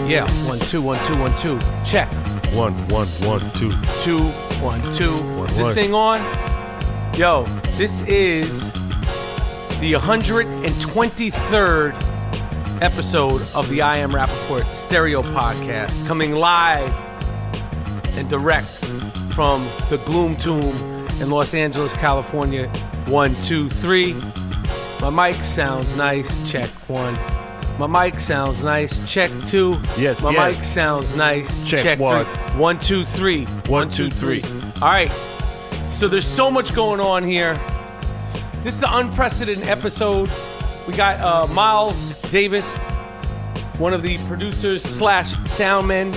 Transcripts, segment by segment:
Yeah, 1 2 1 2 1 2. Check. 1 1 1 2 2 1 2. Is this 1. thing on? Yo, this is the 123rd episode of the I Am RAPAPORT stereo podcast, coming live and direct from the Gloom Tomb in Los Angeles, California. 1 2 3. My mic sounds nice. Check 1. My mic sounds nice. Check 2. Yes, My yes. mic sounds nice. Check 3. 1. 1 2 3. 1 2 3. All right. So there's so much going on here. This is an unprecedented episode. We got Miles Davis, one of the producers / soundmen,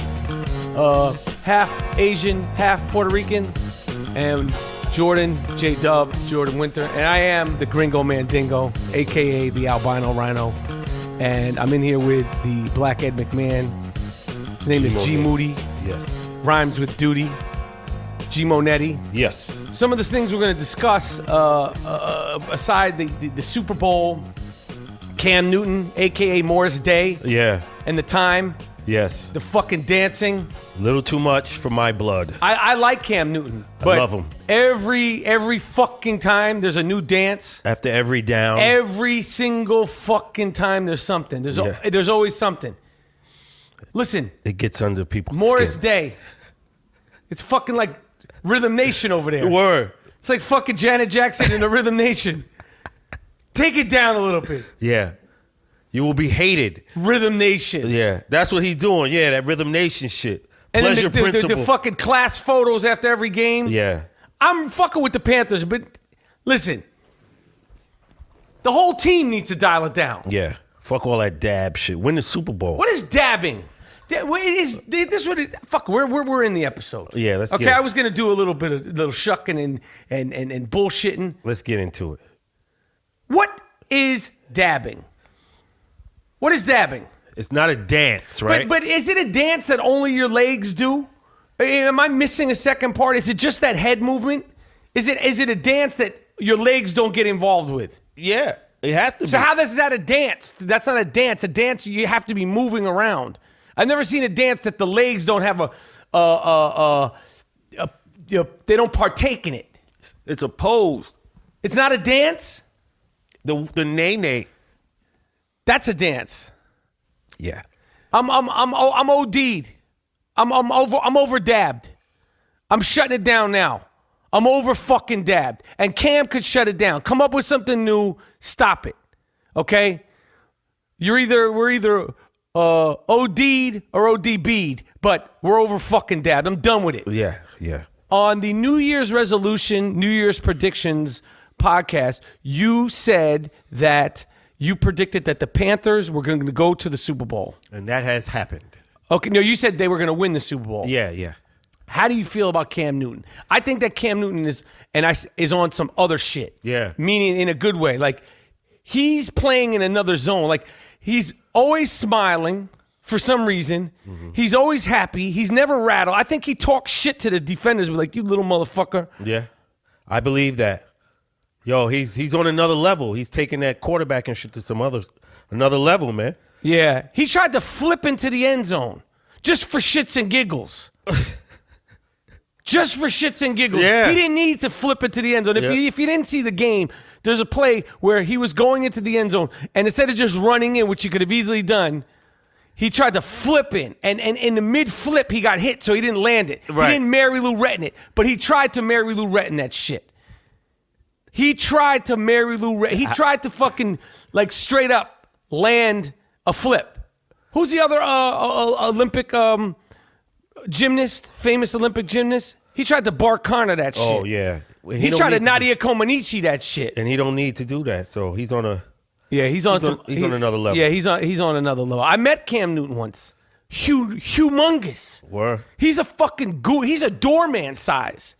half Asian, half Puerto Rican, and Jordan Winter, and I am the Gringo Mandingo, aka the Albino Rhino, and I'm in here with the Black Ed McMahon. His name is G Moody. Yes. Rhymes with duty. G Monetti. Yes. Some of the things we're going to discuss, aside the Super Bowl, Cam Newton, a.k.a. Morris Day, Yeah. and the time, Yes. the fucking dancing. A little too much for my blood. I like Cam Newton, but love him. Every fucking time there's a new dance. After every down. Every single fucking time there's something. There's always something. Listen, It gets under people's Morris skin. Day. It's fucking like Rhythm Nation over there. Word. It's like fucking Janet Jackson in the Rhythm Nation. Take it down a little bit. Yeah. You will be hated. Rhythm Nation. Yeah. That's what he's doing. Yeah, that Rhythm Nation shit. And then Pleasure the principle. fucking class photos after every game. Yeah. I'm fucking with the Panthers, but listen. The whole team needs to dial it down. Yeah. Fuck all that dab shit. Win the Super Bowl. What is dabbing? We're in the episode. Yeah, let's Okay, get it. I was gonna do a little bit of little shucking and bullshitting. Let's get into it. What is dabbing? What is dabbing? It's not a dance, right? But is it a dance that only your legs do? Am I missing a second part? Is it just that head movement? Is it a dance that your legs don't get involved with? Yeah. It has to be. So how is that a dance? That's not a dance. A dance, you have to be moving around. I've never seen a dance that the legs don't have they don't partake in it. It's a pose. It's not a dance. The nay. That's a dance. Yeah. I'm OD'd. I'm over dabbed. I'm shutting it down now. I'm over fucking dabbed. And Cam could shut it down. Come up with something new. Stop it. Okay? We're either OD'd or ODB'd, but we're over fucking dabbed. I'm done with it. Yeah. On the New Year's resolution, New Year's predictions podcast, you said that you predicted that the Panthers were going to go to the Super Bowl. And that has happened. Okay, no, you said they were going to win the Super Bowl. Yeah. How do you feel about Cam Newton? I think that Cam Newton is on some other shit. Yeah. Meaning in a good way. Like, he's playing in another zone. Like, he's always smiling for some reason. Mm-hmm. He's always happy. He's never rattled. I think he talks shit to the defenders, like, you little motherfucker. Yeah. I believe that. Yo, he's on another level. He's taking that quarterback and shit to another level, man. Yeah. He tried to flip into the end zone just for shits and giggles. Just for shits and giggles. Yeah. He didn't need to flip into the end zone. If you didn't see the game, there's a play where he was going into the end zone, and instead of just running in, which he could have easily done, he tried to flip in. And in the mid-flip, he got hit, so he didn't land it. Right. He didn't Mary Lou Retton it, but he tried to Mary Lou Retton that shit. He tried to fucking, like, straight up land a flip. Who's the other Olympic gymnast, famous Olympic gymnast? He tried to Barcana that shit. Oh, yeah. He tried to Nadia Comaneci that shit. And he don't need to do that, so he's on a... Yeah, he's on another level. Yeah, he's on another level. I met Cam Newton once. Humongous. Word. He's a fucking goo. He's a doorman size.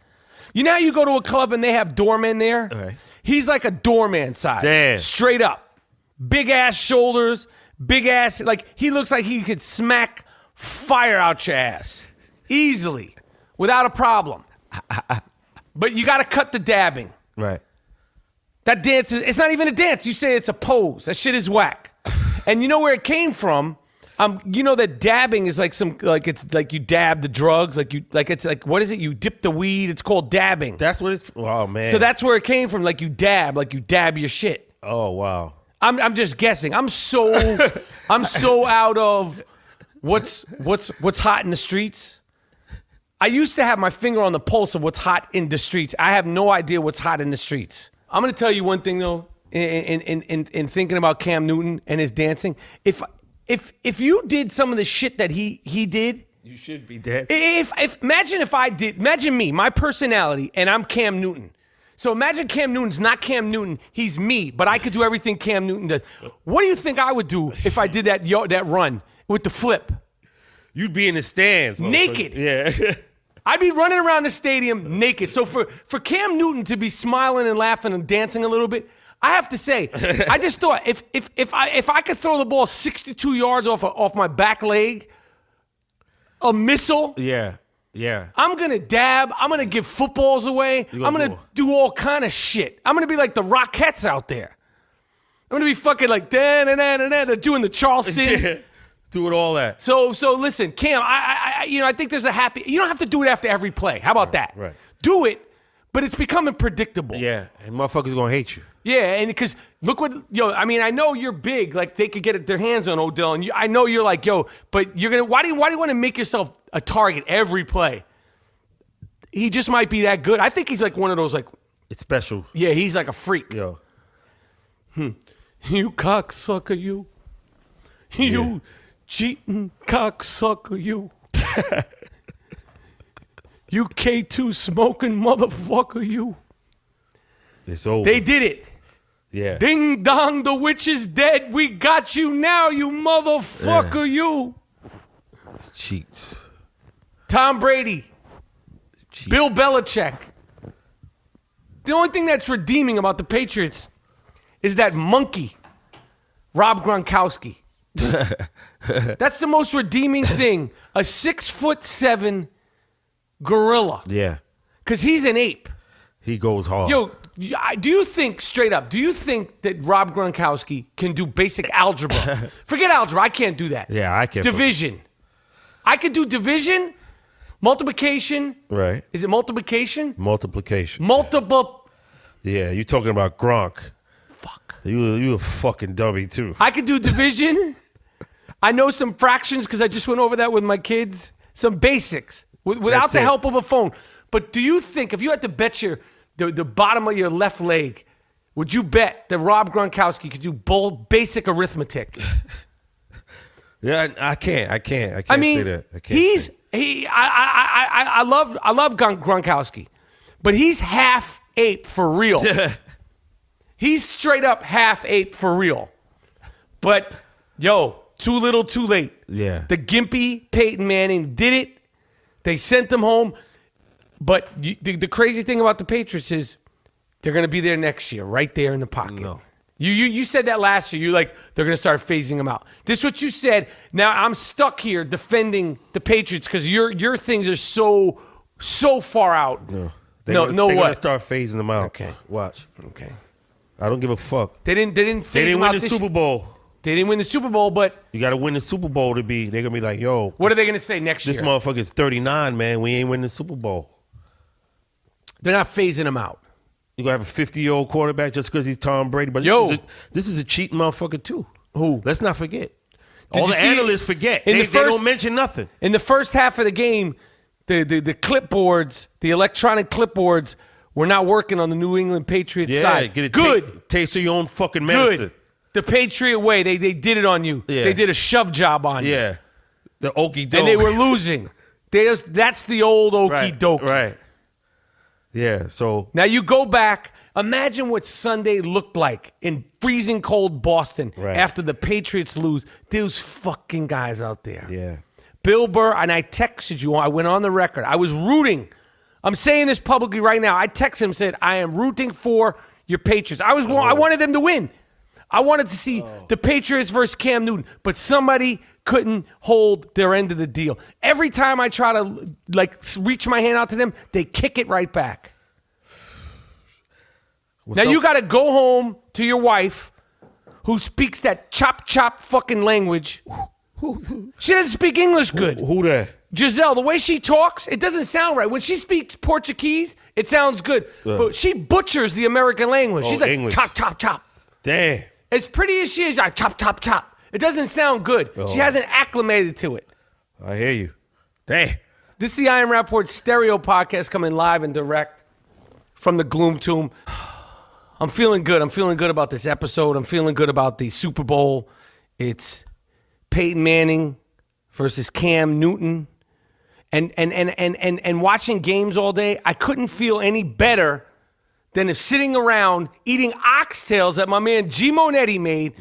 You know how you go to a club and they have doormen there? All right. He's like a doorman size. Damn. Straight up. Big ass shoulders, big ass, like he looks like he could smack fire out your ass. Easily. Without a problem. But you gotta cut the dabbing. Right. That dance, it's not even a dance. You say it's a pose. That shit is whack. And you know where it came from? You know that dabbing is like it's like you dab the drugs, it's like what is it? You dip the weed. It's called dabbing. That's what it's. Oh man. So that's where it came from. Like you dab your shit. Oh wow. I'm just guessing. I'm so out of what's hot in the streets. I used to have my finger on the pulse of what's hot in the streets. I have no idea what's hot in the streets. I'm gonna tell you one thing though. In thinking about Cam Newton and his dancing, if you did some of the shit that he did, you should be dead. Imagine me, my personality, and I'm Cam Newton. So imagine Cam Newton's not Cam Newton, he's me, but I could do everything Cam Newton does. What do you think I would do if I did that run with the flip? You'd be in the stands, naked. Yeah. I'd be running around the stadium naked. So for Cam Newton to be smiling and laughing and dancing a little bit, I have to say, I just thought if I could throw the ball 62 yards off my back leg, a missile. Yeah. I'm gonna dab. I'm gonna give footballs away. I'm gonna do all kind of shit. I'm gonna be like the Rockettes out there. I'm gonna be fucking like doing the Charleston. Yeah. Doing all that. So listen, Cam. I think there's a happy. You don't have to do it after every play. How about that? Right. Do it, but it's becoming predictable. Yeah, and motherfuckers gonna hate you. Yeah, and because look what I know you're big. Like they could get their hands on Odell, and I know you're like but you're gonna. Why do you want to make yourself a target every play? He just might be that good. I think he's like one of those like. It's special. Yeah, he's like a freak. Yo. You cocksucker, you. You cheating cocksucker, you. You K2 smoking motherfucker, you. It's over. They did it. Yeah. Ding dong, the witch is dead. We got you now, you motherfucker, you. Cheats. Tom Brady. Cheats. Bill Belichick. The only thing that's redeeming about the Patriots is that monkey, Rob Gronkowski. That's the most redeeming thing. A 6'7" gorilla. Yeah. Because he's an ape. He goes hard. Yo, do you think, straight up, do you think that Rob Gronkowski can do basic algebra? Forget algebra. I can't do that. Yeah, I can't. Division. I could do division, multiplication. Right. Is it multiplication? Multiplication. Multiple. Yeah, you talking about Gronk. Fuck. You a fucking dummy, too. I could do division. I know some fractions because I just went over that with my kids. Some basics without the help of a phone. But do you think, if you had to bet the bottom of your left leg, would you bet that Rob Gronkowski could do basic arithmetic? Yeah, I can't. I can't I mean, say that. I can't I love Gronkowski, but he's half ape for real. He's straight up half ape for real. But yo, too little, too late. Yeah. The Gimpy Peyton Manning did it. They sent him home. But the crazy thing about the Patriots is they're going to be there next year, right there in the pocket. No. You said that last year. You're like, they're going to start phasing them out. This is what you said. Now I'm stuck here defending the Patriots because your things are so far out. No. They're going to start phasing them out. Okay. Watch. Okay. I don't give a fuck. They didn't win the Super Bowl. They didn't win the Super Bowl, but you got to win the Super Bowl they're going to be like, yo. What are they going to say next year? This motherfucker's 39, man. We ain't winning the Super Bowl. They're not phasing him out. You're going to have a 50-year-old quarterback just because he's Tom Brady. But this is a cheating motherfucker, too. Who? Let's not forget. All the analysts forget. They don't mention nothing. In the first half of the game, the clipboards, the electronic clipboards, were not working on the New England Patriots side. Get a Good. Taste of your own fucking medicine. Good. The Patriot way. They did it on you. Yeah. They did a shove job on you. Yeah. The okey doke. And they were losing. That's the old okey doke. Right. Yeah, so. Now you go back. Imagine what Sunday looked like in freezing cold Boston after the Patriots lose. Those fucking guys out there. Yeah. Bill Burr, and I texted you. I went on the record. I was rooting. I'm saying this publicly right now. I texted him and said, I am rooting for your Patriots. I wanted them to win. I wanted to see the Patriots versus Cam Newton, but somebody couldn't hold their end of the deal. Every time I try to reach my hand out to them, they kick it right back. You got to go home to your wife, who speaks that chop fucking language, She doesn't speak English good. Who that? Giselle, the way she talks, it doesn't sound right. When she speaks Portuguese, it sounds good. But she butchers the American language. She's like, English. chop, chop, chop. Damn. As pretty as she is, like, chop, chop, chop. It doesn't sound good. She hasn't acclimated to it. I hear you. Damn. This is the I Am Rapaport stereo podcast coming live and direct from the Gloom Tomb. I'm feeling good. I'm feeling good about this episode. I'm feeling good about the Super Bowl. It's Peyton Manning versus Cam Newton. And watching games all day, I couldn't feel any better than if sitting around eating oxtails that my man G Monetti made,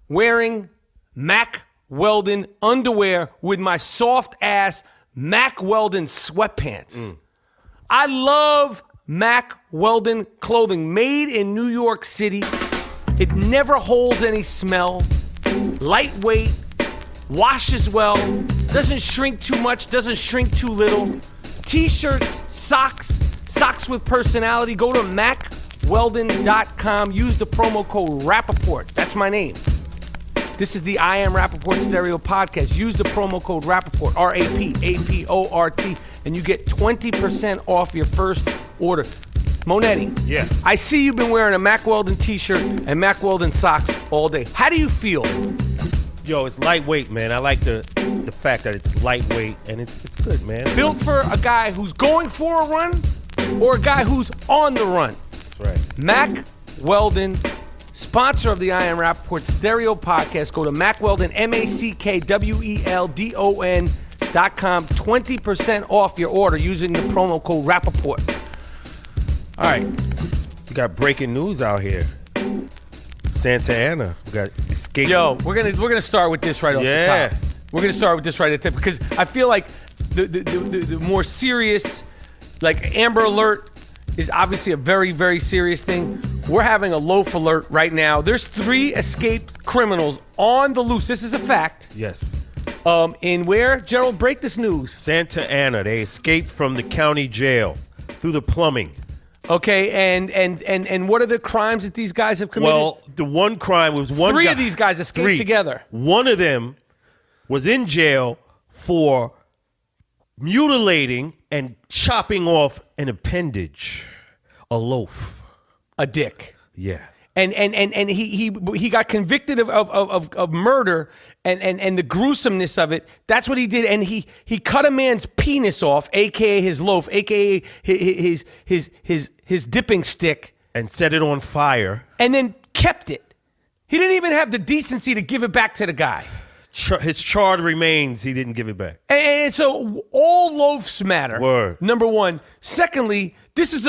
wearing Mack Weldon underwear with my soft ass Mack Weldon sweatpants. I love Mack Weldon clothing made in New York City. It never holds any smell. Lightweight, washes well, doesn't shrink too much, doesn't shrink too little. T-shirts, socks with personality. Go to MackWeldon.com. Use the promo code Rapaport. That's my name. This is the I Am Rapaport stereo podcast. Use the promo code Rapaport, R-A-P-A-P-O-R-T, and you get 20% off your first order. Monetti, I see you've been wearing a Mack Weldon t-shirt and Mack Weldon socks all day. How do you feel? Yo, it's lightweight, man. I like the fact that it's lightweight and it's good, man. Built for a guy who's going for a run or a guy who's on the run. That's right. Mack Weldon, sponsor of the I Am Rapaport stereo podcast. Go to Mack Weldon, MackWeldon.com. 20% off your order using the promo code Rapaport. All right. We got breaking news out here. Santa Ana. We got escape. Yo, we're gonna start with this right off the top. We're gonna start with this right at the top because I feel like the more serious, like Amber Alert is obviously a very, very serious thing. We're having a Loaf alert right now. There's 3 escaped criminals on the loose. This is a fact. Yes. In where? Gerald, break this news. Santa Ana. They escaped from the county jail through the plumbing. Okay, and what are the crimes that these guys have committed? Well, the one crime was one 3 guy, of these guys escaped together. One of them was in jail for mutilating and chopping off an appendage, a loaf. A dick. Yeah. And he got convicted of murder and the gruesomeness of it. That's what he did. And he cut a man's penis off, aka his loaf, aka his dipping stick, and set it on fire. And then kept it. He didn't even have the decency to give it back to the guy. His charred remains, he didn't give it back. And so all loafs matter. Word. Number one. Secondly, this is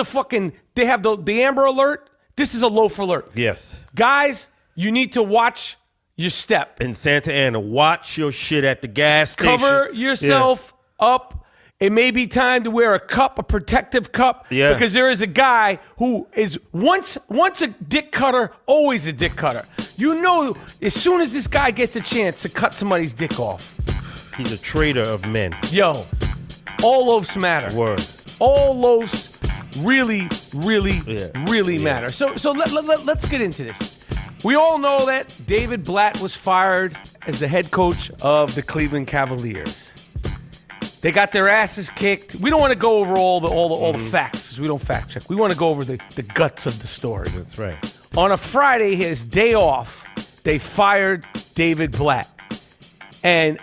they have the Amber Alert. This is a loaf alert. Yes. Guys, you need to watch your step. In Santa Ana, watch your shit at the gas station. Cover yourself up. It may be time to wear a protective cup. Yeah. Because there is a guy who is once a dick cutter, always a dick cutter. You know, as soon as this guy gets a chance to cut somebody's dick off. He's a traitor of men. Yo, all loafs matter. Word. All loafs really matter. So let's get into this. We all know that David Blatt was fired as the head coach of the Cleveland Cavaliers. They got their asses kicked. We don't want to go over all the facts. We don't fact check. We want to go over the guts of the story. That's right. On a Friday, his day off, they fired David Blatt. And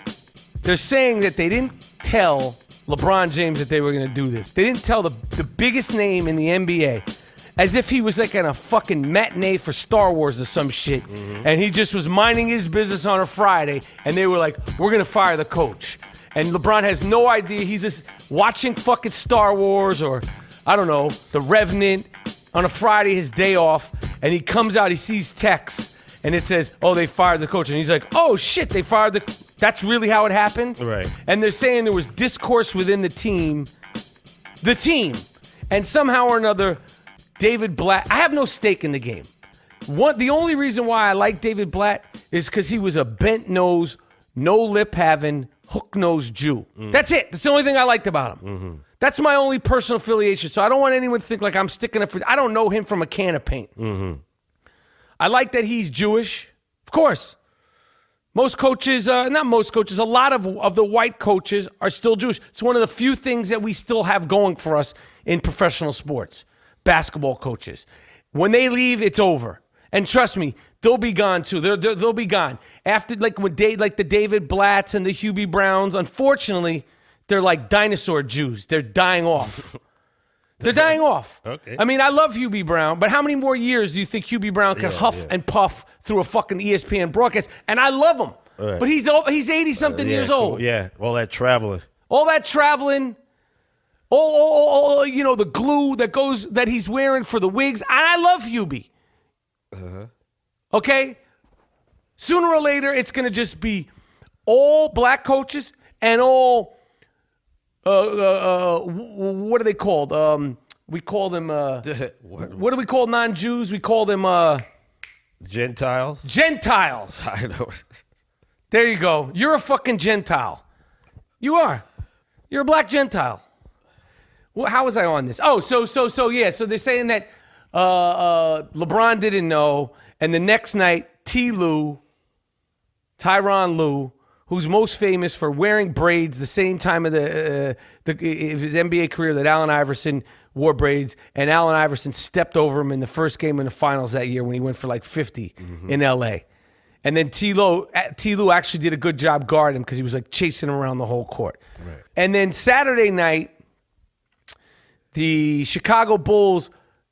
they're saying that they didn't tell LeBron James that they were going to do this. They didn't tell the biggest name in the NBA, as if he was like in a fucking matinee for Star Wars or some shit, and he just was minding his business on a Friday, and they were like, we're going to fire the coach. And LeBron has no idea. He's just watching fucking Star Wars or, I don't know, The Revenant on a Friday, his day off, and he comes out, he sees texts, and it says, oh, they fired the coach. And he's like, oh, shit, they fired the... That's really how it happened? Right. And they're saying there was discourse within the team. And somehow or another, David Blatt... I have no stake in the game. The only reason why I like David Blatt is because he was a bent-nosed, no-lip-having, hook-nosed Jew. That's it. That's the only thing I liked about him. That's my only personal affiliation. So I don't want anyone to think like I'm sticking up for... I don't know him from a can of paint. I like that he's Jewish. Of course. Most coaches, not most coaches, a lot of the white coaches are still Jewish. It's one of the few things that we still have going for us in professional sports. Basketball coaches. When they leave, it's over. And trust me, they'll be gone too. They'll be gone. After like the David Blatts and the Hubie Browns, unfortunately, they're like dinosaur Jews. They're dying off. They're dying off. Okay. I mean, I love Hubie Brown, but how many more years do you think Hubie Brown can huff and puff through a fucking ESPN broadcast? And I love him, right. But he's 80-something years old. Yeah, all that traveling. All that traveling. All the glue that he's wearing for the wigs. And I love Hubie. Okay? Sooner or later, it's going to just be all black coaches and all, what are they called? We call them, what do we call non-Jews? We call them, Gentiles. Gentiles. I know. There you go. You're a fucking Gentile. You are. You're a black Gentile. Well, how was I on this? Oh, so yeah. So they're saying that LeBron didn't know, and the next night, Tyronn Lue, who's most famous for wearing braids the same time of his NBA career that Allen Iverson wore braids, and Allen Iverson stepped over him in the first game in the finals that year when he went for like 50 in LA. And then T. Lue actually did a good job guarding him because he was like chasing him around the whole court. Right. And then Saturday night, the Chicago Bulls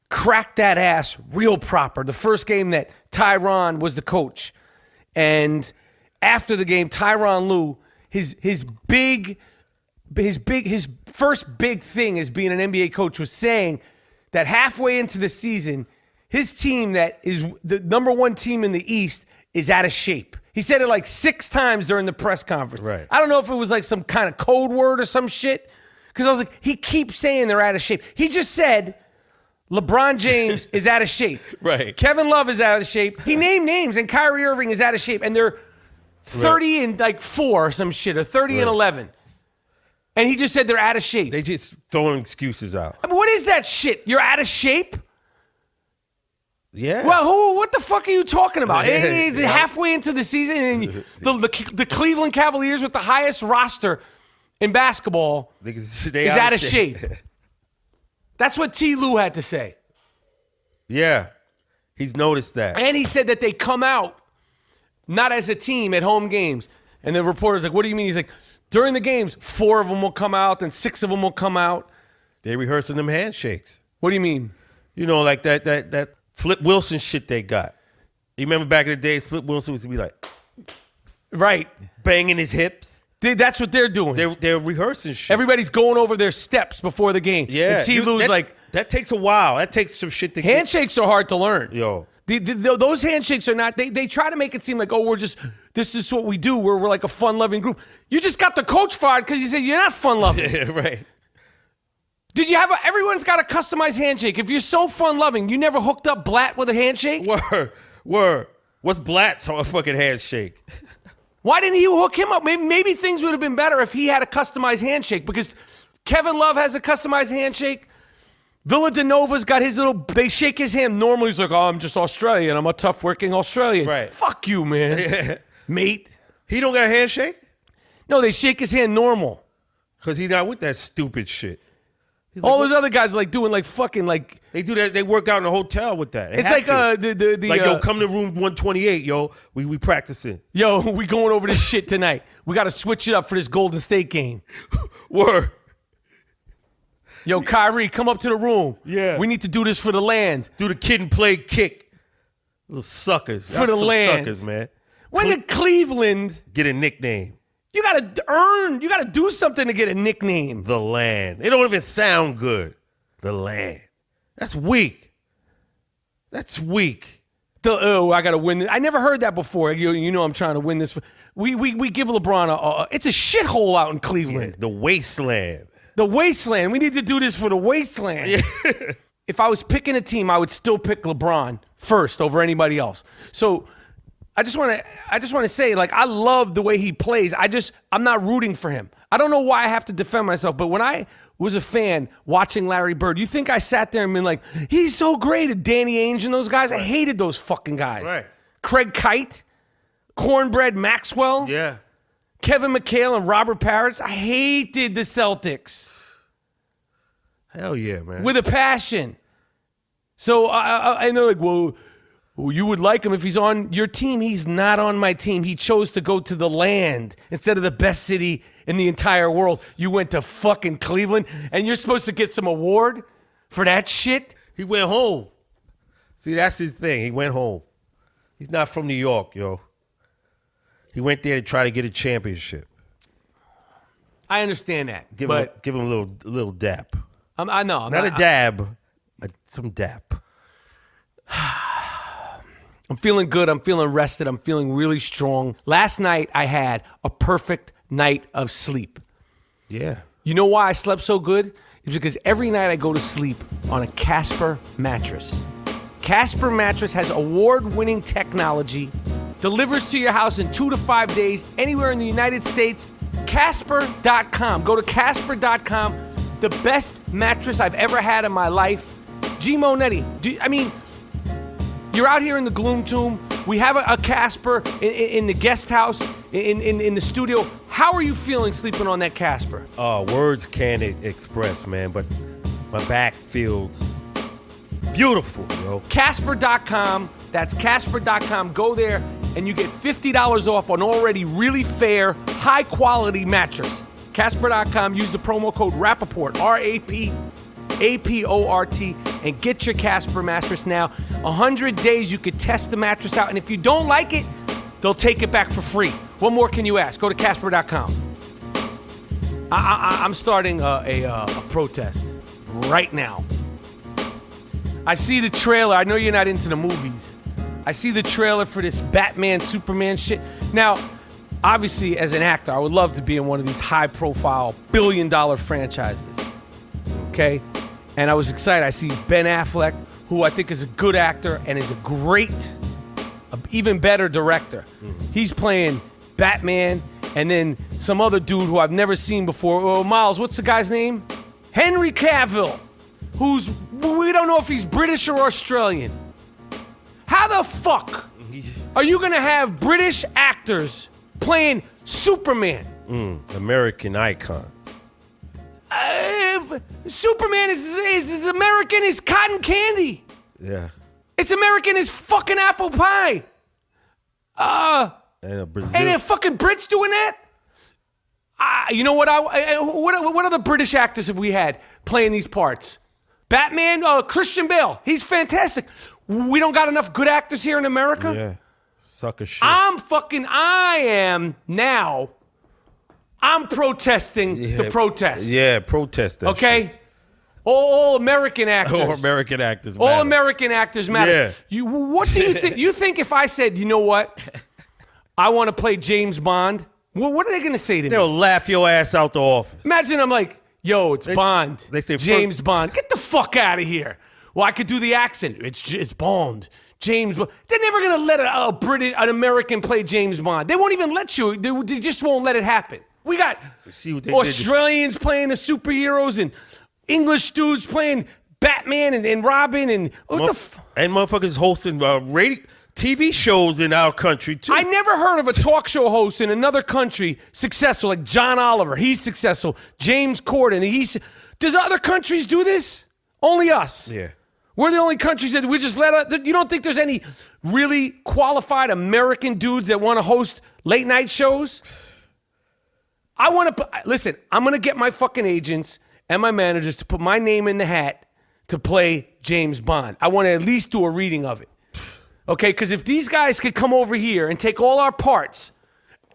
cracked that ass real proper. The first game that Tyronn was the coach. And after the game, Tyronn Lue, his first big thing as being an NBA coach was saying that halfway into the season, his team that is the number one team in the East is out of shape. He said it like 6 times during the press conference. Right. I don't know if it was like some kind of code word or some shit. Because I was like, he keeps saying they're out of shape. He just said LeBron James is out of shape. Right. Kevin Love is out of shape. He named names, and Kyrie Irving is out of shape. And they're 30 and like 4 or some shit, or 30 and 11. And he just said they're out of shape. They just throwing excuses out. I mean, what is that shit? You're out of shape? Yeah. Well, what the fuck are you talking about? Yeah. Halfway into the season, and the Cleveland Cavaliers with the highest roster in basketball is out of shape. That's what T. Lue had to say. Yeah. He's noticed that. And he said that they come out not as a team at home games. And the reporter's like, what do you mean? He's like, during the games, 4 of them will come out and 6 of them will come out. They rehearsing them handshakes. What do you mean? You know, like that Flip Wilson shit they got. You remember back in the days, Flip Wilson used to be like, right, banging his hips. That's what they're doing. They're rehearsing shit. Everybody's going over their steps before the game. Yeah. And T. Lue's like, that takes a while. That takes some shit to handshakes are hard to learn. Yo. Those handshakes are not, they try to make it seem like, oh, this is what we do. We're like a fun-loving group. You just got the coach fired because you said you're not fun-loving. Yeah, right. Did you have everyone's got a customized handshake. If you're so fun-loving, you never hooked up Blatt with a handshake? Word. What's Blatt's fucking handshake? Why didn't you hook him up? Maybe things would have been better if he had a customized handshake, because Kevin Love has a customized handshake. Villanova's got his they shake his hand. Normally he's like, oh, I'm just Australian. I'm a tough working Australian. Right. Fuck you, man. Mate. He don't got a handshake? No, they shake his hand normal. Because he's not with that stupid shit. All those other guys are like doing like fucking like. They do that. They work out in a hotel with that. It's like yo, come to room 128, yo. We practicing. Yo, we going over this shit tonight. We got to switch it up for this Golden State game. Word. Yo, Kyrie, come up to the room. Yeah. We need to do this for the land. Do the kid and play kick. Little suckers. For the land. Suckers, man. When did Cleveland get a nickname? You gotta do something to get a nickname. The Land. It don't even sound good. The Land. That's weak. That's weak. I gotta win this. I never heard that before. You know I'm trying to win this. We give LeBron it's a shithole out in Cleveland. Yeah, the wasteland. The wasteland. We need to do this for the wasteland. Yeah. If I was picking a team, I would still pick LeBron first over anybody else. So I just want to say, like, I love the way he plays. I'm not rooting for him. I don't know why I have to defend myself, but when I was a fan watching Larry Bird, you think I sat there and been like, he's so great at Danny Ainge and those guys? I hated those fucking guys. Right. Craig Kite. Cornbread Maxwell. Yeah. Kevin McHale and Robert Parrish. I hated the Celtics. Hell yeah, man. With a passion. So, and they're like, well, you would like him if he's on your team. He's not on my team. He chose to go to the land instead of the best city in the entire world. You went to fucking Cleveland, and you're supposed to get some award for that shit? He went home. See, that's his thing. He went home. He's not from New York, yo. He went there to try to get a championship. I understand that. Give him a little dap. I know. Not a dab, some dap. I'm feeling good. I'm feeling rested. I'm feeling really strong. Last night, I had a perfect night of sleep. Yeah. You know why I slept so good? It's because every night I go to sleep on a Casper mattress. Casper mattress has award-winning technology, delivers to your house in 2 to 5 days, anywhere in the United States. Casper.com. Go to Casper.com. The best mattress I've ever had in my life. G. Monetti, you're out here in the Gloom Tomb. We have a Casper in the guest house, in the studio. How are you feeling sleeping on that Casper? Words can't express, man, but my back feels beautiful, yo. Casper.com. That's Casper.com. Go there and you get $50 off on already really fair, high-quality mattress. Casper.com. Use the promo code RAPAPORT, R-A-P-A-P-O-R-T, and get your Casper mattress now. 100 days you could test the mattress out, and if you don't like it, they'll take it back for free. What more can you ask? Go to Casper.com. I'm starting a protest right now. I see the trailer. I know you're not into the movies. I see the trailer for this Batman, Superman shit. Now, obviously, as an actor, I would love to be in one of these high-profile, billion-dollar franchises. Okay? And I was excited. I see Ben Affleck, who I think is a good actor and is a great, even better director. He's playing Batman, and then some other dude who I've never seen before. Oh, Miles, what's the guy's name? Henry Cavill, we don't know if he's British or Australian. How the fuck are you going to have British actors playing Superman? American icons. Superman is as American as cotton candy. Yeah. It's American as fucking apple pie. And Brazil. And the fucking Brits doing that? You know what? What other British actors have we had playing these parts? Batman, Christian Bale. He's fantastic. We don't got enough good actors here in America? Yeah. Sucker shit. I'm protesting the protest. Yeah, protest that okay? shit. All American actors. All American actors matter. All American actors matter. Yeah. What do you think? You think if I said, you know what? I want to play James Bond. What are they going to say to me? They'll laugh your ass out the office. Imagine I'm like, yo, it's Bond. They say James Bond. Get the fuck out of here. Well, I could do the accent. It's Bond. James Bond. They're never going to let an American play James Bond. They won't even let you. They just won't let it happen. We got Australians playing the superheroes and English dudes playing Batman and Robin and and motherfuckers hosting TV shows in our country too. I never heard of a talk show host in another country successful like John Oliver. He's successful. James Corden. Does other countries do this? Only us. Yeah. We're the only countries that we just you don't think there's any really qualified American dudes that want to host late night shows? Listen, I'm going to get my fucking agents and my managers to put my name in the hat to play James Bond. I want to at least do a reading of it. Okay, because if these guys could come over here and take all our parts,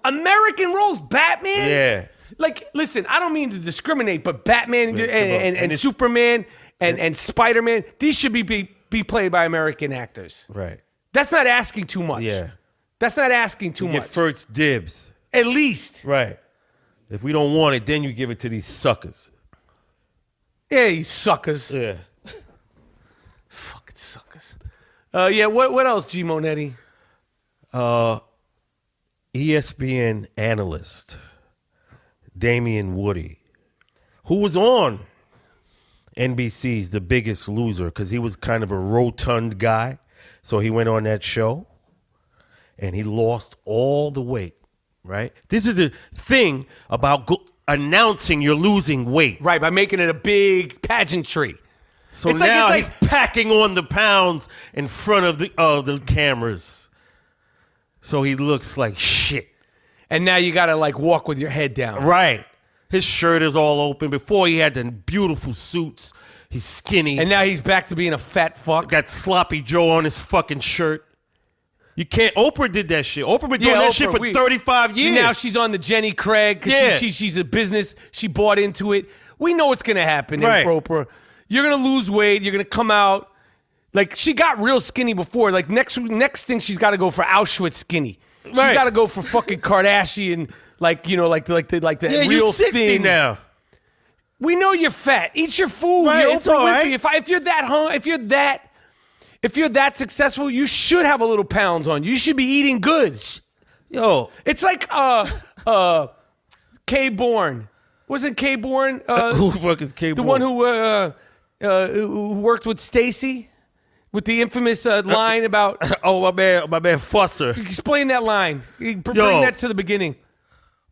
American roles, Batman? Yeah. Like, listen, I don't mean to discriminate, but Batman and Superman and Spider-Man, these should be played by American actors. Right. That's not asking too much. Yeah. That's not asking too much. Get first dibs. At least. Right. If we don't want it, then you give it to these suckers. Yeah, you suckers. Yeah. Fucking suckers. Yeah, what else, G. Monetti? ESPN analyst Damian Woody, who was on NBC's The Biggest Loser because he was kind of a rotund guy. So he went on that show. and he lost all the weight, right? This is the thing about announcing you're losing weight. Right, by making it a big pageantry. So It's now like- he's packing on the pounds in front of the cameras. So he looks like shit. And now you got to like walk with your head down. Right. His shirt is all open. Before he had the beautiful suits. He's skinny. And now he's back to being a fat fuck. Got sloppy Joe on his fucking shirt. You can't. Oprah did that shit. Oprah been doing that shit for 35 years. Now she's on the Jenny Craig because she's a business. She bought into it. We know what's going to happen Right. in Oprah. You're going to lose weight. You're going to come out. Like, she got real skinny before. Like, next thing, she's got to go for Auschwitz skinny. She's Right. got to go for fucking Kardashian, like, you know, like the yeah, real you're 60 thin. now. We know you're fat. Eat your food. Right, You're it's Oprah all right. Winfrey. If you're that if you're that successful, you should have a little pounds on. You should be eating good. Yo. It's like Kay Bourne. Wasn't Kay Bourne Who the fuck is K? the one who worked with Stacy with the infamous line about? Oh, my man Fusser. Explain that line. Bring that to the beginning.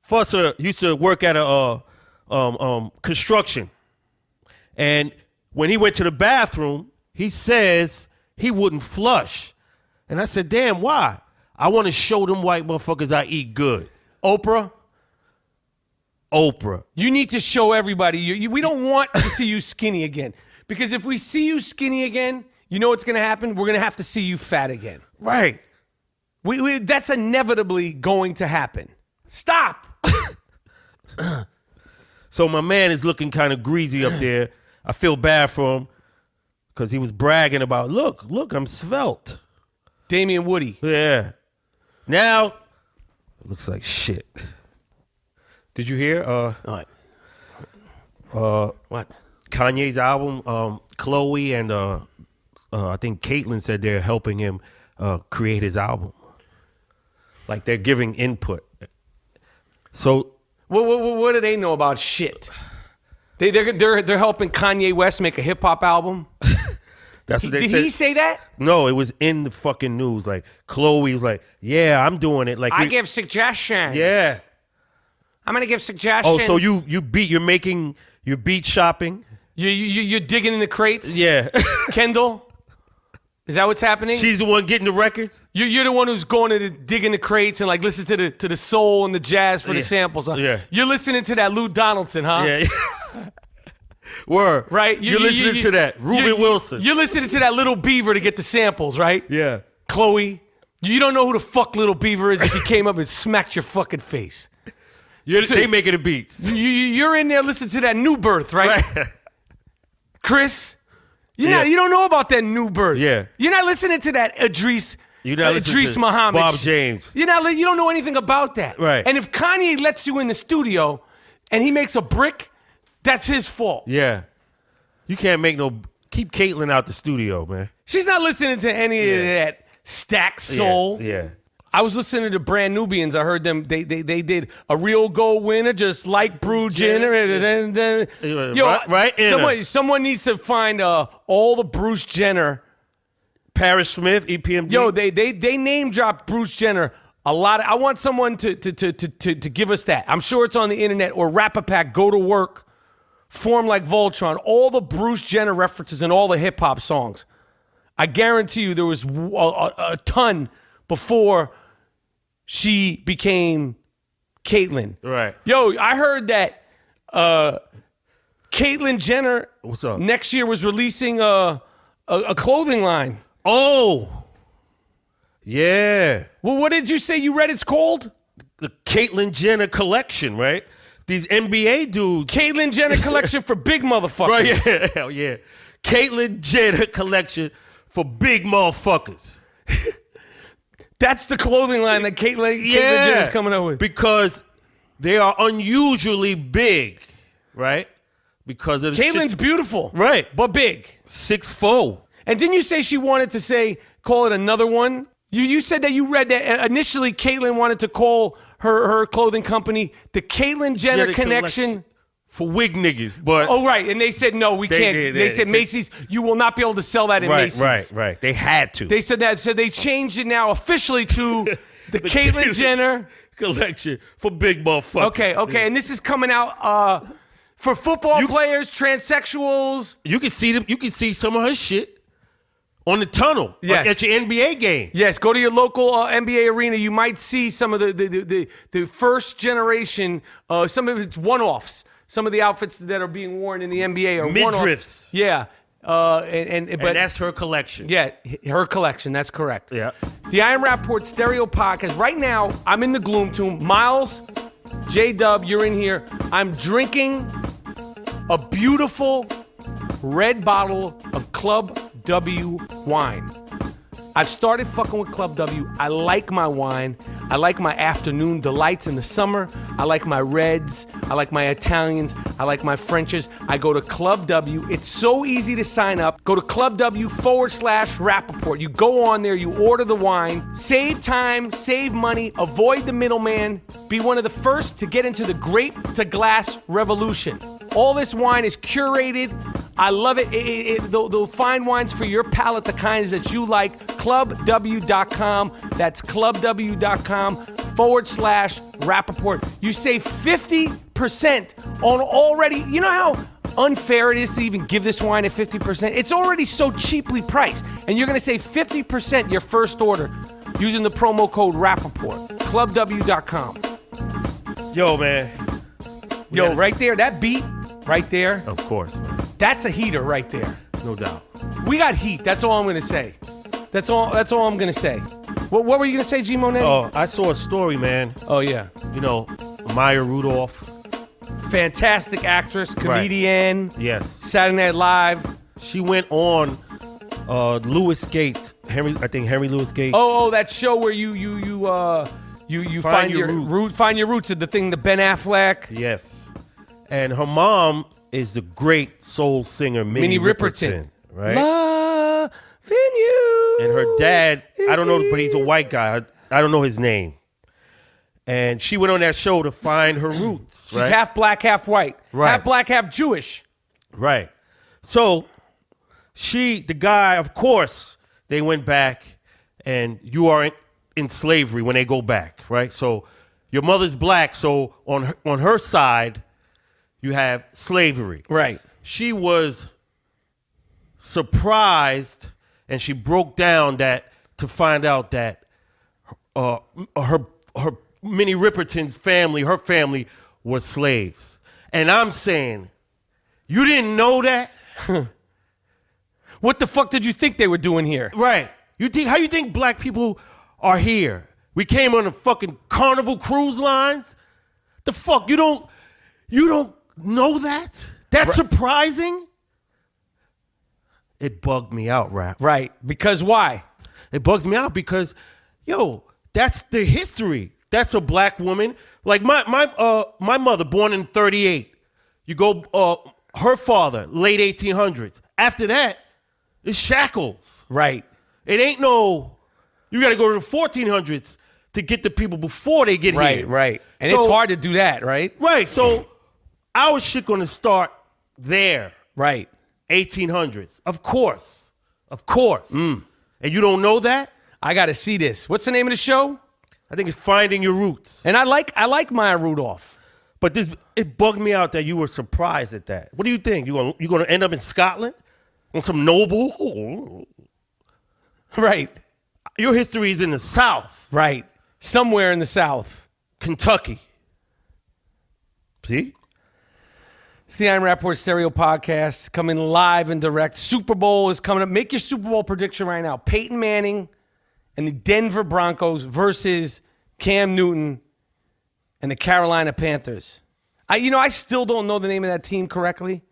Fusser used to work at a construction, and when he went to the bathroom, he says he wouldn't flush, and I said, "Damn, why? I want to show them white motherfuckers I eat good." Oprah, Oprah. you need to show everybody. We don't want to see you skinny again, because if we see you skinny again, you know what's going to happen? We're going to have to see you fat again. Right. That's inevitably going to happen. Stop. So my man is looking kind of greasy up there. I feel bad for him because he was bragging about, look, I'm svelte. Damian Woody. Yeah. Now, it looks like shit. Did you hear? What? Kanye's album, Chloe and I think Caitlyn said they're helping him create his album. Like they're giving input. So What do they know about shit? They're helping Kanye West make a hip hop album. that's what they Did said. he say that? No, it was in the fucking news. Like Chloe's like, yeah, I'm doing it. Like I give suggestions. yeah. I'm gonna give suggestions. Oh, so you're beat shopping? You're digging in the crates. Yeah. Kendall, is that what's happening? She's the one getting the records? You're the one who's going to digging the crates and like listen to the soul and the jazz for the Yeah. samples. Huh? Yeah. You're listening to that Lou Donaldson, huh? Yeah. Word. Right? You're listening to that. Ruben Wilson. You're listening to that Little Beaver to get the samples, right? Yeah. Chloe, you don't know who the fuck Little Beaver is if he came up and smacked your fucking face. They making the beats. You're in there listening to that New Birth, right? Chris, you don't know about that New Birth. Yeah. You're not listening to that Idris Muhammad. Bob James. You don't know anything about that. Right. And if Kanye lets you in the studio and he makes a brick, that's his fault. Yeah. You can't keep Caitlyn out the studio, man. She's not listening to any of that stack soul. Yeah. I was listening to Brand Nubians. I heard them. They did a real gold winner, just like Brew Jenner. Yo, right? Someone needs to find all the Bruce Jenner. Paris Smith, EPMD. Yo, they name dropped Bruce Jenner a lot. I want someone to give us that. I'm sure it's on the internet or Rap-A-Pack. Go to work, form like Voltron. All the Bruce Jenner references in all the hip hop songs. I guarantee you there was a ton before she became Caitlyn. Right. Yo, I heard that Caitlyn Jenner What's up? next year was releasing a clothing line. Oh. Yeah. Well, what did you say you read it's called? The Caitlyn Jenner collection, right? These NBA dudes. Caitlyn Jenner collection for big motherfuckers. Right, yeah. Hell yeah. Caitlyn Jenner collection for big motherfuckers. That's the clothing line that Caitlyn Jenner's coming up with. Because they are unusually big, right? Because of the Caitlyn's shit. beautiful. Right. But big. 6'4". And didn't you say she wanted to call it another one? You said that you read that initially Caitlyn wanted to call her clothing company the Caitlyn Jenner Connection. For wig niggas, but... Oh, right. And they said, no, we can't. They said, Macy's, you will not be able to sell that in Macy's. Right. They had to. They said that. So they changed it now officially to The Caitlyn Jenner collection for big motherfuckers. Okay. And this is coming out for football players, transsexuals. You can see them. You can see some of her shit on the tunnel. Yes. At your NBA game. Yes, go to your local NBA arena. You might see some of the first generation. Some of it's one-offs. Some of the outfits that are being worn in the NBA are one-offs. Midriffs. Yeah. But And that's her collection. Yeah, her collection. That's correct. Yeah. The I Am Rapaport Stereo Podcast. Right now, I'm in the Gloom Tomb. Miles, J-Dub, you're in here. I'm drinking a beautiful red bottle of Club W wine. I've started fucking with Club W. I like my wine. I like my afternoon delights in the summer. I like my reds. I like my Italians. I like my Frenches. I go to Club W. It's so easy to sign up. Go to clubw/Rapaport. You go on there, you order the wine, save time, save money, avoid the middleman, be one of the first to get into the grape to glass revolution. All this wine is curated. I love it. They'll find wines for your palate, the kinds that you like. ClubW.com. That's ClubW.com/Rapaport. You save 50% on already. You know how unfair it is to even give this wine at 50%? It's already so cheaply priced. And you're going to save 50% your first order using the promo code Rapaport. ClubW.com. Yo, man. Yo, right there, that beat right there. Of course, man. That's a heater right there. No doubt. We got heat. That's all I'm going to say. That's all I'm going to say. What were you going to say, G Monet? Oh, I saw a story, man. Oh, yeah. You know, Maya Rudolph. Fantastic actress, comedian. Right. Yes. Saturday Night Live. She went on Louis Gates. Henry Louis Gates. Oh, that show where you find your roots. Find your roots. The thing, the Ben Affleck. Yes. And her mom is the great soul singer Minnie Riperton. Right? Loving you. And her dad, I don't know, but he's a white guy. I don't know his name. And she went on that show to find her roots. She's half black, half white. Right. Half black, half Jewish. Right. So the guy, of course, they went back, and you are in slavery when they go back, right? So your mother's black, so on her side, you have slavery. Right. She was surprised, and she broke down to find out that her Minnie Riperton's family, her family, was slaves. And I'm saying, you didn't know that? What the fuck did you think they were doing here? Right. How you think black people are here? We came on the fucking Carnival cruise lines? The fuck? You don't know that? That's surprising? It bugged me out, Rap. Right. Because why? It bugs me out because, yo, that's the history. That's a black woman. Like my mother, born in 1938. You go, her father, late 1800s. After that, it's shackles. Right. It ain't no, you got to go to the 1400s to get the people before they get here. Right. And it's hard to do that, right? Right. So our shit going to start there. Right. 1800s. Of course. And you don't know that? I got to see this. What's the name of the show? I think it's Finding Your Roots. And I like Maya Rudolph. But it bugged me out that you were surprised at that. What do you think? You going to end up in Scotland on some noble? Right. Your history is in the South. Right. Somewhere in the South. Kentucky. See? It's the I Am Rapaport Stereo Podcast coming live and direct. Super Bowl is coming up. Make your Super Bowl prediction right now. Peyton Manning and the Denver Broncos versus Cam Newton and the Carolina Panthers. I still don't know the name of that team correctly.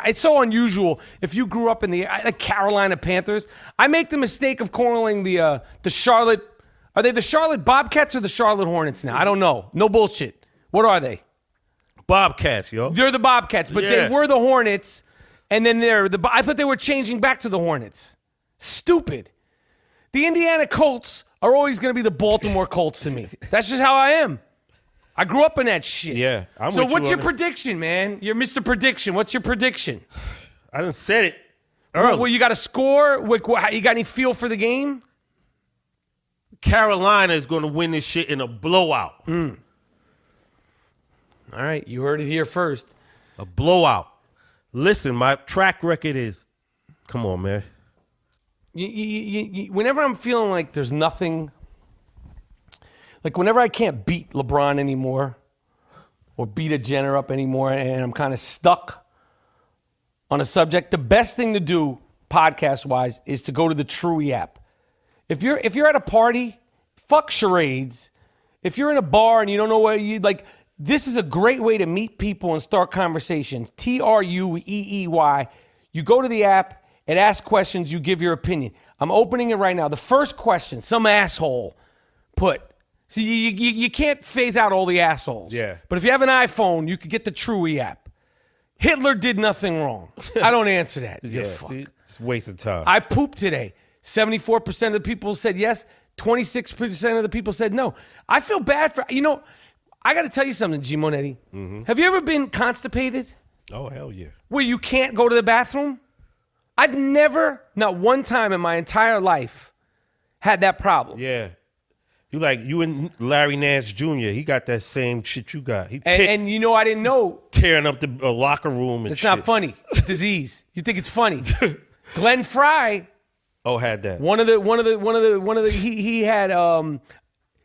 It's so unusual. If you grew up in the Carolina Panthers, I make the mistake of calling the Charlotte. Are they the Charlotte Bobcats or the Charlotte Hornets now? I don't know. No bullshit. What are they? Bobcats, yo. They're the Bobcats, but they were the Hornets, and then I thought they were changing back to the Hornets. Stupid. The Indiana Colts are always going to be the Baltimore Colts to me. That's just how I am. I grew up in that shit. Yeah. So what's your prediction, man? You're Mr. Prediction. What's your prediction? I done said it early. Well, you got a score? You got any feel for the game? Carolina is going to win this shit in a blowout. All right, you heard it here first. A blowout. Listen, my track record is, come on, man. Whenever I'm feeling like there's nothing, like whenever I can't beat LeBron anymore or beat a Jenner up anymore and I'm kind of stuck on a subject, the best thing to do podcast-wise is to go to the Truey app. If you're at a party, fuck charades. If you're in a bar and you don't know where you like, this is a great way to meet people and start conversations. Trueey. You go to the app, it asks questions, you give your opinion. I'm opening it right now. The first question, some asshole put. See, you can't phase out all the assholes. Yeah. But if you have an iPhone, you could get the Truey app. Hitler did nothing wrong. I don't answer that. Yeah, see, it's a waste of time. I pooped today. 74% of the people said yes. 26% of the people said no. I feel bad for, I got to tell you something, G. Monetti. Mm-hmm. Have you ever been constipated? Oh, hell yeah. Where you can't go to the bathroom? I've never, not one time in my entire life, had that problem. Yeah. You and Larry Nance Jr., he got that same shit you got. And I didn't know. Tearing up the locker room and it's shit. It's not funny. It's disease. You think it's funny. Glenn Fry. Oh, had that. He had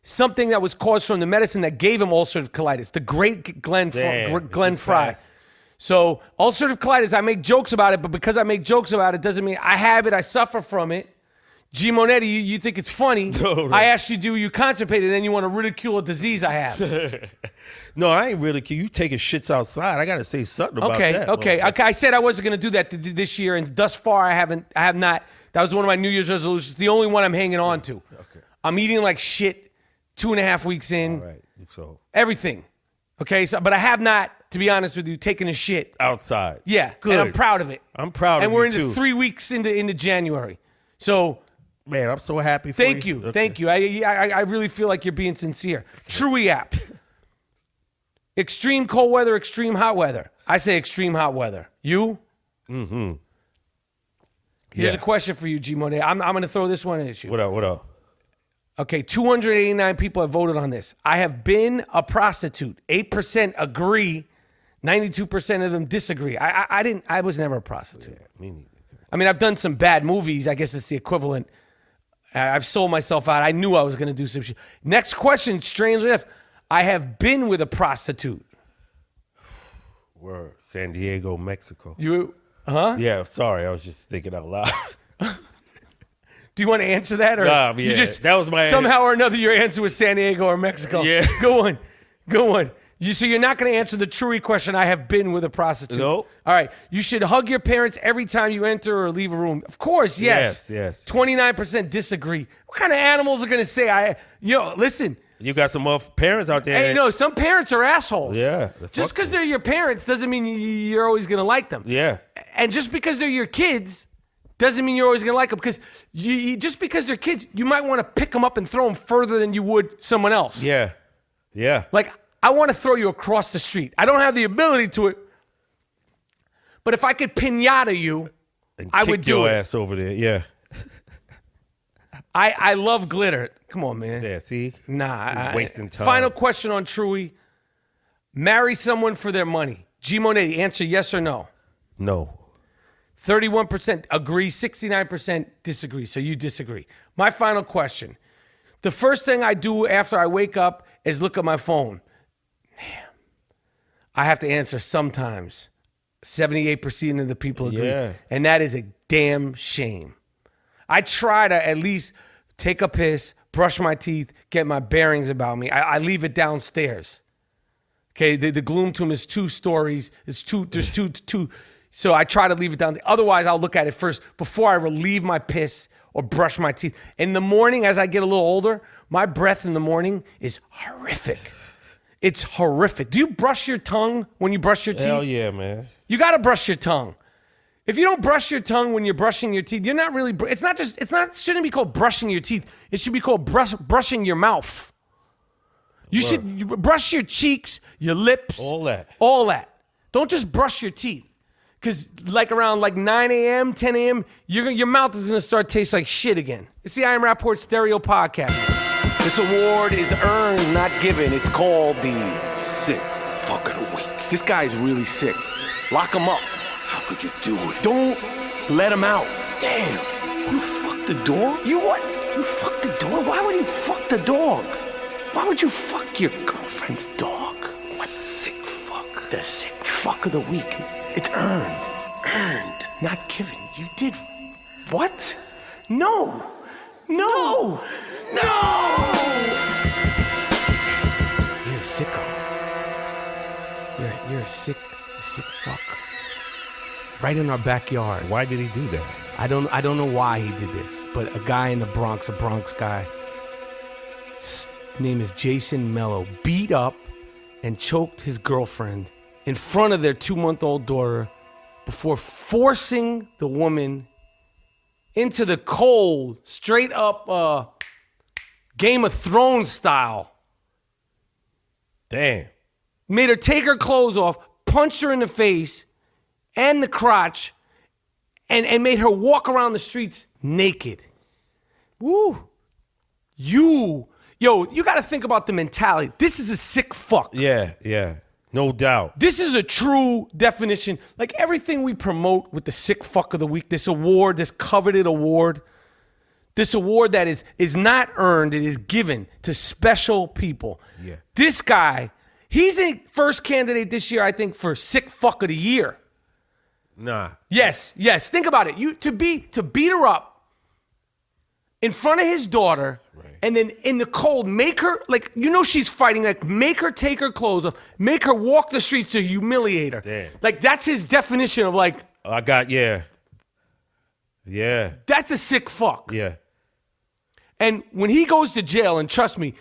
something that was caused from the medicine that gave him ulcerative colitis. The great Glenn Fry. Fast. So ulcerative colitis, I make jokes about it, but because I make jokes about it doesn't mean I have it. I suffer from it. G. Monetti, you think it's funny. No. I asked you, do you constipate, and then you want to ridicule a disease I have. No, I ain't ridicule. You taking shits outside. I got to say something about that. Okay. I said I wasn't going to do that this year, and thus far I have not. That was one of my New Year's resolutions. The only one I'm hanging on to. Okay. I'm eating like shit 2.5 weeks in. All right. So everything. Okay, but I have not, to be honest with you, taken a shit. Outside. Yeah. Good. And I'm proud of it. I'm proud of it. And we're into into 3 weeks into January. So man, I'm so happy for you. Thank you. Thank you. I really feel like you're being sincere. Truey app. Extreme cold weather, extreme hot weather. I say extreme hot weather. You? Mm-hmm. Here's a question for you, G. Monet. I'm going to throw this one at you. What up? Okay, 289 people have voted on this. I have been a prostitute. 8% agree. 92% of them disagree. I was never a prostitute. Yeah, me neither. I mean, I've done some bad movies. I guess it's the equivalent. I've sold myself out. I knew I was going to do some shit. Next question, strangely enough, I have been with a prostitute. Word. San Diego, Mexico. You, huh? Yeah, sorry. I was just thinking out loud. Do you want to answer that? Or yeah. You just, that was my somehow or another, your answer was San Diego or Mexico. Yeah. Go on. So you're not going to answer the Truey question, I have been with a prostitute. Nope. All right. You should hug your parents every time you enter or leave a room. Of course, yes. Yes. 29% disagree. What kind of animals are going to say, listen. You got some parents out there. Hey, some parents are assholes. Yeah. Just because they're your parents doesn't mean you're always going to like them. Yeah. And just because they're your kids doesn't mean you're always going to like them, because just because they're kids, you might want to pick them up and throw them further than you would someone else. Yeah. Like, I want to throw you across the street. I don't have the ability to it, but if I could piñata you, I would do your it. ass over there. Yeah. I love glitter. Come on, man. Yeah, see? Nah. Wasting time. Final question on Truey. Marry someone for their money. G. Monet, answer yes or no. No. 31% agree, 69% disagree. So you disagree. My final question. The first thing I do after I wake up is look at my phone. Damn. I have to answer sometimes. 78% of the people agree. Yeah. And that is a damn shame. I try to at least take a piss, brush my teeth, get my bearings about me. I leave it downstairs. Okay, the Gloom Tomb is 2 stories. There's two. So I try to leave it down. Otherwise, I'll look at it first before I relieve my piss or brush my teeth. In the morning, as I get a little older, my breath in the morning is horrific. It's horrific. Do you brush your tongue when you brush your teeth? Hell yeah, man. You got to brush your tongue. If you don't brush your tongue when you're brushing your teeth, you're not really, shouldn't be called brushing your teeth. It should be called brushing your mouth. You should brush your cheeks, your lips. All that. Don't just brush your teeth. Because around 9 a.m., 10 a.m., your mouth is going to start tasting like shit again. It's the I Am Rapaport Stereo Podcast. This award is earned, not given. It's called the Sick Fuck of the Week. This guy's really sick. Lock him up. How could you do it? Don't let him out. Damn. You fucked the dog? You what? You fucked the dog? Why would you fuck the dog? Why would you fuck your girlfriend's dog? What? Sick fuck. The sick fuck of the week. It's earned. Earned. Not given. You did what? No. No. No! You're a sicko. You're a sick fuck. Right in our backyard. Why did he do that? I don't know why he did this, but a guy in the Bronx, a Bronx guy, name is Jason Mello, beat up and choked his girlfriend in front of their 2-month-old daughter before forcing the woman into the cold, straight up Game of Thrones style. Damn. Made her take her clothes off, punched her in the face and the crotch, and made her walk around the streets naked. Woo. You got to think about the mentality. This is a sick fuck. Yeah. No doubt. This is a true definition. Like everything we promote with the sick fuck of the week, this award, this coveted award, this award that is not earned, it is given to special people. Yeah. This guy, he's a first candidate this year, I think, for sick fuck of the year. Nah. Yes. Think about it. To beat her up in front of his daughter, right, and then in the cold, make her, like, she's fighting, like, make her take her clothes off, make her walk the streets to humiliate her. Damn. Like, that's his definition of, like, Yeah. That's a sick fuck. Yeah. And when he goes to jail, and trust me,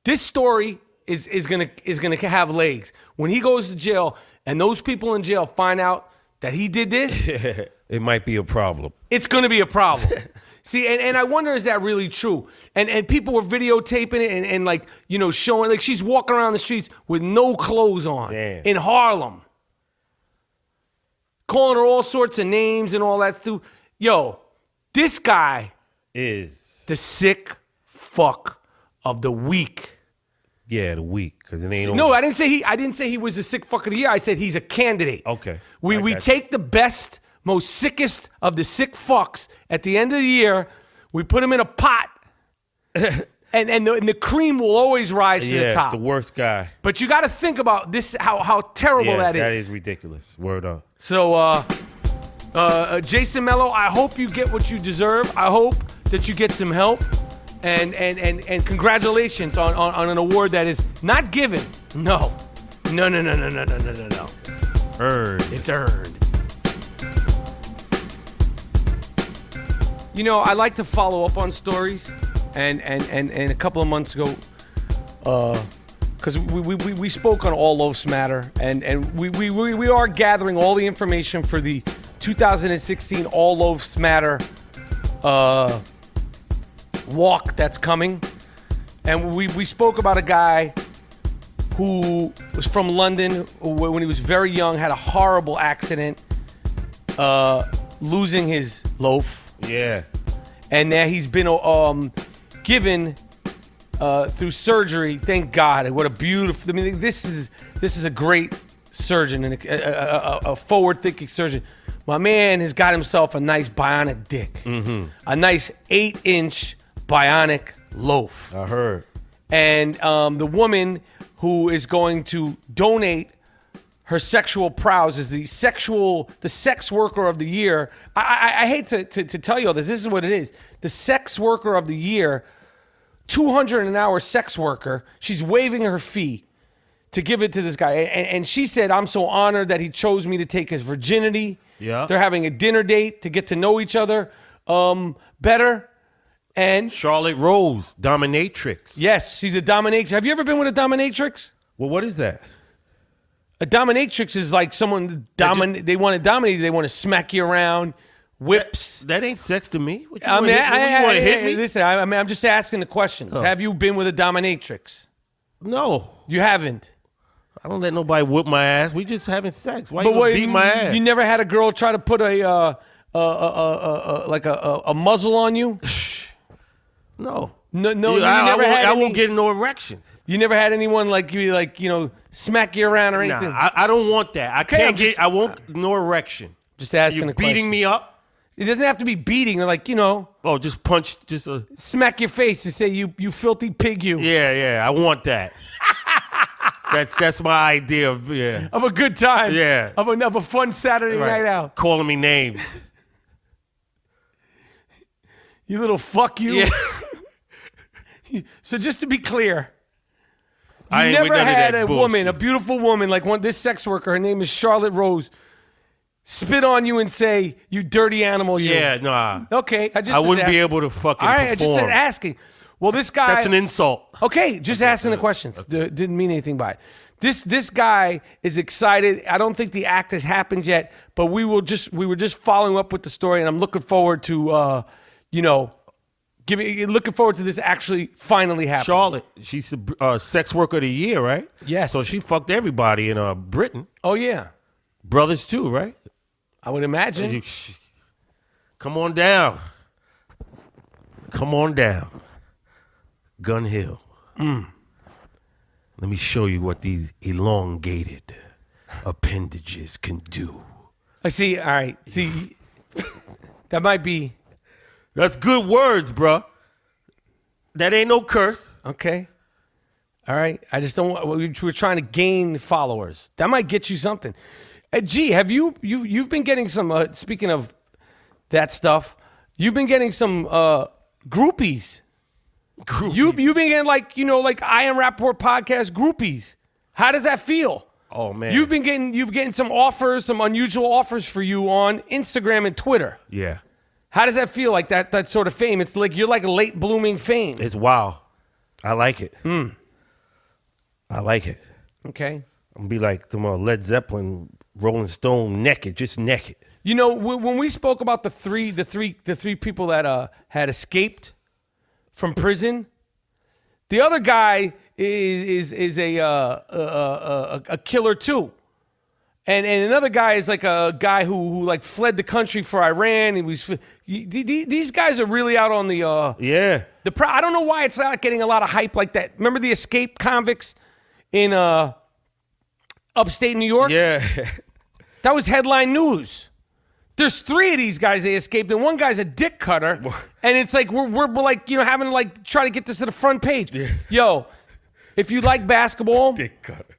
this story is gonna have legs. When he goes to jail and those people in jail find out that he did this, it might be a problem. It's gonna be a problem. See, and I wonder, is that really true? And people were videotaping it and like, showing, like, she's walking around the streets with no clothes on. Damn. In Harlem. Calling her all sorts of names and all that stuff. Yo, this guy is the sick fuck of the week. Yeah, the week, because it ain't. No, I didn't say he was the sick fuck of the year. I said he's a candidate. Okay. We take the best, most sickest of the sick fucks at the end of the year. We put them in a pot, and the cream will always rise to the top. The worst guy. But you got to think about this, how terrible that is. That is ridiculous. Word up. So, Jason Mello, I hope you get what you deserve. I hope that you get some help. And congratulations on an award that is not given. No. Earned. It's earned. I like to follow up on stories, and a couple of months ago, because we spoke on All Loafs Matter, and we are gathering all the information for the 2016 All Loafs Matter walk that's coming. And we spoke about a guy who was from London, who, when he was very young, had a horrible accident, losing his loaf. Yeah. And now he's been given through surgery. Thank God. What a beautiful. I mean, this is a great surgeon and a forward-thinking surgeon. My man has got himself a nice bionic dick, a nice 8-inch bionic loaf. I heard. And the woman who is going to donate her sexual prowess is the sex worker of the year. I hate to tell you all this. This is what it is. The sex worker of the year, $200 an hour sex worker. She's waiving her fee to give it to this guy. And she said, I'm so honored that he chose me to take his virginity. Yeah. They're having a dinner date to get to know each other better. And Charlotte Rose, dominatrix. Yes, she's a dominatrix. Have you ever been with a dominatrix? Well, what is that? A dominatrix is like someone they want to dominate you. They want to smack you around, whips. That ain't sex to me. What you I want mean, to hit me? Listen, I'm just asking the questions. Oh. Have you been with a dominatrix? No. You haven't. I don't let nobody whip my ass. We just having sex. Why you gonna beat my ass? You never had a girl try to put a muzzle on you? No. No, You- you I, never won't, had I any, won't get no erection. You never had anyone smack you around or anything? Nah, I don't want that. I can't just- I won't no erection. Just asking You a question. beating me up? It doesn't have to be beating. Oh, just punch, just a. Smack your face and say you filthy pig you. Yeah, I want that. that's my idea of Of a good time. Yeah. Of a fun Saturday Right. night out. Calling me names. You little fuck you. Yeah. So just to be clear, I you ain't with never none of had that a woman, a bullshit. beautiful woman like this sex worker, her name is Charlotte Rose, spit on you and say, you dirty animal, you. Yeah, nah. Okay, I wouldn't be asking. able to fucking All right, I just said perform. asking. Well, this guy. That's an insult. Okay, just asking the questions. Didn't mean anything by it. This guy is excited. I don't think the act has happened yet, but we were just following up with the story, and I'm looking forward to looking forward to this actually finally happening. Charlotte, she's the sex worker of the year, right? Yes. So she fucked everybody in Britain. Oh yeah, Brothers too, right? I would imagine. Come on down. Come on down. Gun Hill. Let me show you what these elongated appendages can do. I see. All right. See, that might be That's good words, bruh. That ain't no curse. okay. All right. I just don't want. We're trying to gain followers. That might get you something. Gee, have you've been getting some? Speaking of that stuff, you've been getting some groupies. You've been getting like I Am Rapaport podcast groupies. How does that feel? Oh man. You've been getting some offers, some unusual offers for you on Instagram and Twitter. Yeah. How does that feel? Like that sort of fame? It's like you're like a late blooming fame. It's wow. I like it. I like it. Okay. I'm gonna be like the Led Zeppelin, Rolling Stone, naked, just naked. You know, when we spoke about the three people that had escaped from prison, the other guy is a killer too, and another guy is like a guy who like fled the country for Iran. These guys are really out on the Yeah. I don't know why it's not getting a lot of hype like that. Remember the escaped convicts in upstate New York? Yeah. That was headline news. There's three of these guys they escaped, and one guy's a dick cutter. And it's like we're like having to like try to get this to the front page. Yeah. Yo, if you like basketball, Dick cutter.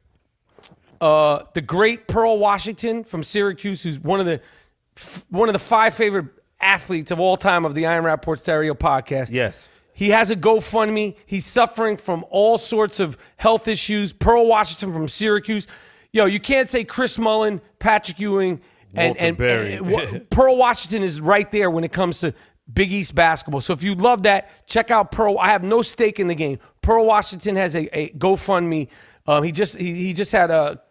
the great Pearl Washington from Syracuse, who's one of the 5 favorite athletes of all time of the I Am Rapaport Stereo podcast. Yes. He has a GoFundMe. He's suffering from all sorts of health issues. Pearl Washington from Syracuse. Yo, you can't say Chris Mullin, Patrick Ewing, and Pearl Washington is right there when it comes to Big East basketball. So if you love that, check out Pearl. I have no stake in the game. Pearl Washington has a GoFundMe. He just had a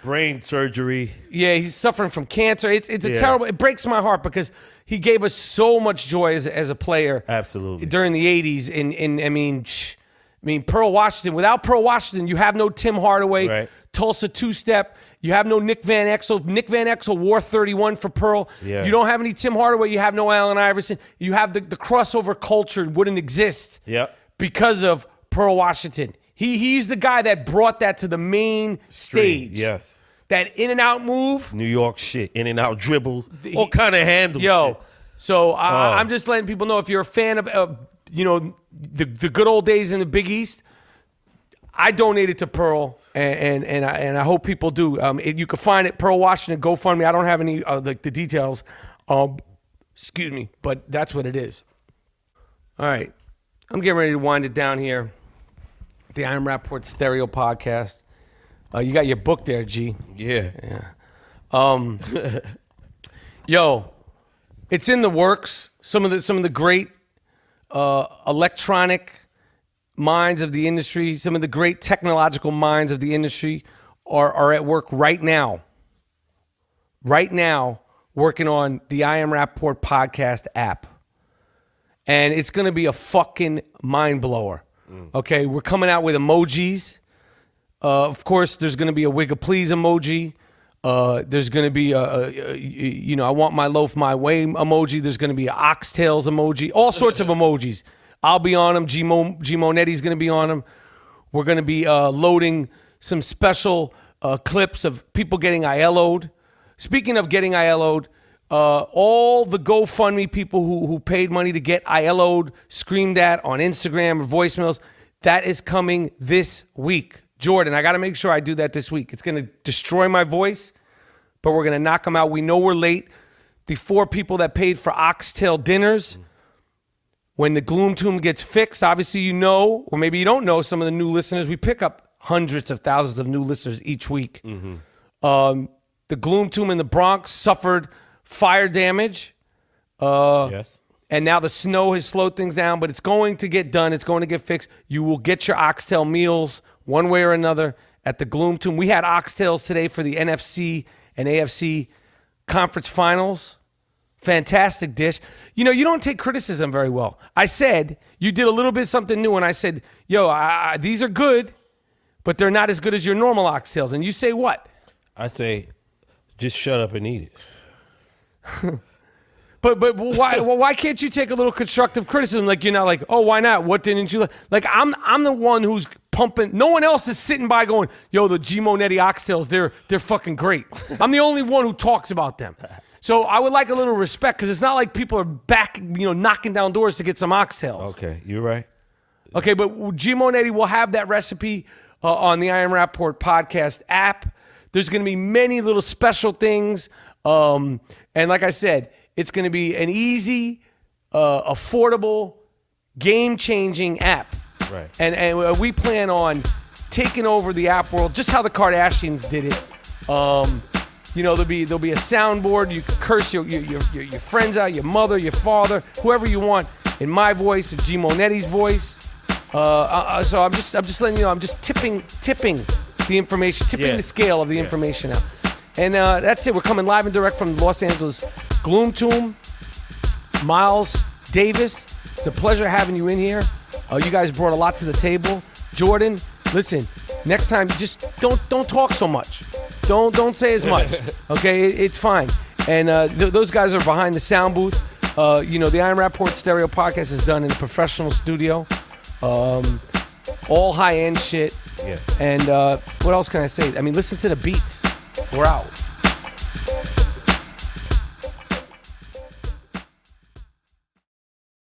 brain surgery. Yeah, he's suffering from cancer. It's a terrible. It breaks my heart because he gave us so much joy as a player. Absolutely. During the '80s, and I mean Pearl Washington. Without Pearl Washington, you have no Tim Hardaway. Right. Tulsa two-step. You have no Nick Van Exel. Nick Van Exel wore 31 for Pearl. Yeah. You don't have any Tim Hardaway. You have no Allen Iverson. You have the crossover culture wouldn't exist. Yep. Because of Pearl Washington. He's the guy that brought that to the main stage. Yes. That in and out move. New York shit, in and out dribbles, all kind of handles. Yo, shit. so I'm just letting people know if you're a fan of the good old days in the Big East. I donated to Pearl, and I hope people do. You can find it, Pearl Washington GoFundMe. I don't have any the details. Excuse me, but that's what it is. All right, I'm getting ready to wind it down here. The I Am Rapaport Stereo Podcast. You got your book there, G. Yeah. Yo, it's in the works. Some of the great electronic minds of the industry, some of the great technological minds of the industry are at work right now. Right now, working on the I Am Rapaport podcast app. And it's going to be a fucking mind blower. Okay, we're coming out with emojis. Of course, there's going to be a Wigga Please emoji. There's going to be I want my loaf my way emoji. There's going to be an oxtails emoji. All sorts of emojis. I'll be on them. G Monetti's going to be on them. We're going to be loading some special clips of people getting Aiello'd. Speaking of getting Aiello'd, all the GoFundMe people who paid money to get Aiello'd, screamed at on Instagram or voicemails, that is coming this week. Jordan, I got to make sure I do that this week. It's going to destroy my voice, but we're going to knock them out. We know we're late. The 4 people that paid for oxtail dinners, when the Gloom Tomb gets fixed, obviously you know, or maybe you don't know, some of the new listeners, we pick up hundreds of thousands of new listeners each week. The Gloom Tomb in the Bronx suffered fire damage. Yes. And now the snow has slowed things down, but it's going to get done. It's going to get fixed. You will get your oxtail meals one way or another at the Gloom Tomb. We had oxtails today for the NFC and AFC conference finals. Fantastic dish. You know, you don't take criticism very well. I said, you did a little bit something new, and I said, yo, these are good, but they're not as good as your normal oxtails. And you say what? I say, just shut up and eat it. But why can't you take a little constructive criticism? Like, you're not like, oh, why not? What didn't you like? Like, I'm the one who's pumping. No one else is sitting by going, yo, the G Monetti oxtails, they're fucking great. I'm the only one who talks about them. So I would like a little respect, because it's not like people are back, knocking down doors to get some oxtails. Okay, you're right. Okay, but G Monetti will have that recipe on the I Am Rapaport podcast app. There's going to be many little special things. And like I said, it's going to be an easy, affordable, game-changing app. Right. And we plan on taking over the app world, just how the Kardashians did it. There'll be a soundboard. You can curse your friends out, your mother, your father, whoever you want, in my voice, G Monetti's voice. So I'm just letting you know, I'm just tipping the information, the scale of the information out. And that's it. We're coming live and direct from Los Angeles Gloom Tomb. Miles Davis, it's a pleasure having you in here. You guys brought a lot to the table. Jordan, listen, next time just don't talk so much. Don't say as much. Okay, it's fine. And those guys are behind the sound booth. The I Am Rapaport Stereo Podcast is done in a professional studio. All high-end shit. Yes. And what else can I say? I mean, listen to the beats. We're out.